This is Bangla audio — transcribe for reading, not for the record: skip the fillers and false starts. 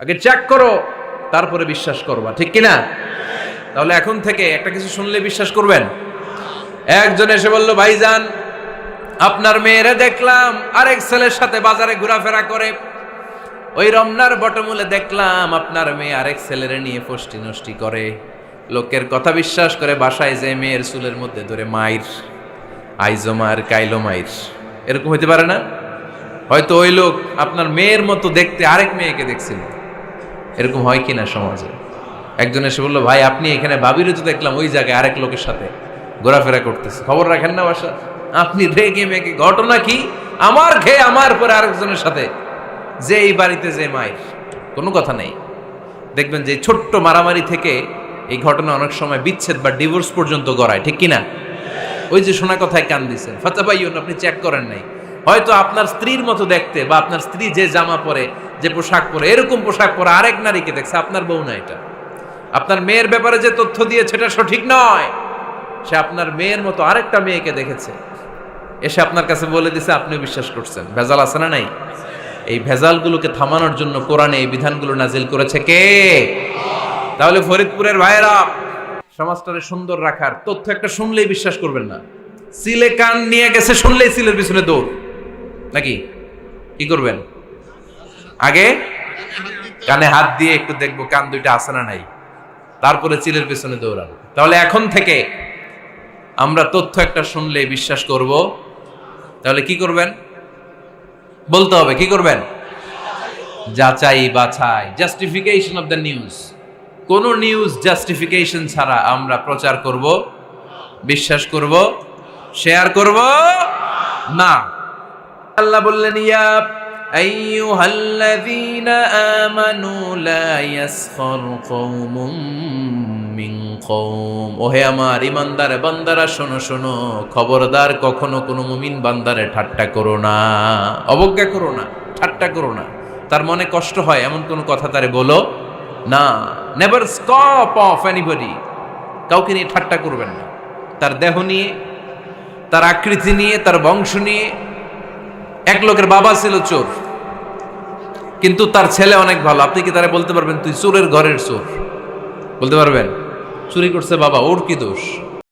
আগে চেক করো, তারপরে বিশ্বাস করবা, ঠিক কিনা? তাহলে এখন থেকে একটা কিছু শুনলে বিশ্বাস করবেন? একজন এসে বলল, ভাইজান আপনার মেয়েরা দেখলাম আরেক ছেলের সাথে বাজারে ঘোরাফেরা করে, ওই রমনার বটমূলে দেখলাম আপনার মেয়ে আরেক ছেলেরে নিয়ে ফষ্টি নষ্টি করে, লোকের কথা বিশ্বাস করে বাসায় যে মেয়ের চুলের মধ্যে ধরে মাইর, আইজো মায়ের কাইলো মাইর। এরকম হইতে পারে না? হয়তো ওই লোক আপনার মেয়ের মতো দেখতে আরেক মেয়েকে দেখছিল। এরকম হয় কিনা সমাজে? একজন এসে বললো, ভাই আপনি এখানে ভাবিরে তো দেখলাম ওই জায়গায় আরেক লোকের সাথে ঘোরাফেরা করতেছে, খবর রাখেন না বাসা? আপনি রেগে মেগে, ঘটনা কি? আমার খেয়ে আমার পরে আরেকজনের সাথে, যে এই বাড়িতে যে মায়ের, কোনো কথা নেই। দেখবেন যে ছোট্ট মারামারি থেকে এই ঘটনা অনেক সময় বিচ্ছেদ বা ডিভোর্স পর্যন্ত গড়ায়, ঠিক কিনা? ওই যে শোনা কথায় কান দিচ্ছেন, ফাতাবাইয়ুন, আপনি চেক করেন নাই। হয়তো আপনার স্ত্রীর মতো দেখতে বা আপনার স্ত্রী যে জামা পরে, যে পোশাক পরে, এরকম পোশাক পরে আরেক নারীকে দেখছে, আপনার বউ না এটা। আপনার মেয়ের ব্যাপারে যে তথ্য দিয়েছে এটা সঠিক নয়, সে আপনার মেয়ের মতো আরেকটা মেয়েকে দেখেছে, এসে আপনার কাছে বলে দিছে, আপনিও বিশ্বাস করছেন। ভেজাল আছে না নাই? এই ভেজালগুলোকে থামানোর জন্য কোরআনে এই বিধানগুলো নাজিল করেছে কে? তাহলে ফরিদপুরের ভাইয়েরা, সমাজটারে সুন্দর রাখার তথ্য একটা শুনলেই বিশ্বাস করবেন না। সিলে কান নিয়ে গেছে শুনলেই সিলের পিছনে দৌড়, নাকি? কি করবেন? আগে কানে হাত দিয়ে একটু দেখবো কান দুইটা আছে না নাই, তারপরে চিলের পিছনে দৌড়ানো। তাহলে এখন থেকে আমরা তথ্য একটা শুনলেই বিশ্বাস করব। তাহলে কি করবেন? বলতে হবে কি করবেন? যাচাই বাছাই, জাস্টিফিকেশন অফ দ্য নিউজ। কোন নিউজ জাস্টিফিকেশন ছাড়া আমরা প্রচার করব, বিশ্বাস করব, শেয়ার করব না। আল্লাহ বললেন, ইয়া আইয়ুহাল্লাযীনা আমানু লা ইয়াসখার কওমুম মিন কওম। ওহে আমার ঈমানদার বান্দারা, শোনো শোনো, খবরদার কখনো কোনো মুমিন বান্দারে ঠাট্টা করো না, অবজ্ঞা করো না, ঠাট্টা করো না। তার মনে কষ্ট হয় এমন কোনো কথা তারে বলো না। Never scoff of anybody. কাউকে নিয়ে ঠাট্টা করবেন না, তার দেহ নিয়ে, তার আকৃতি নিয়ে, তার বংশ নিয়ে। এক লোকের বাবা ছিল চোর, কিন্তু তার ছেলে অনেক ভালো। আপনি কি তারা বলতে পারবেন তুই চোরের ঘরের চোর? বলতে পারবেন? চুরি করছে বাবা, ওর কি দোষ?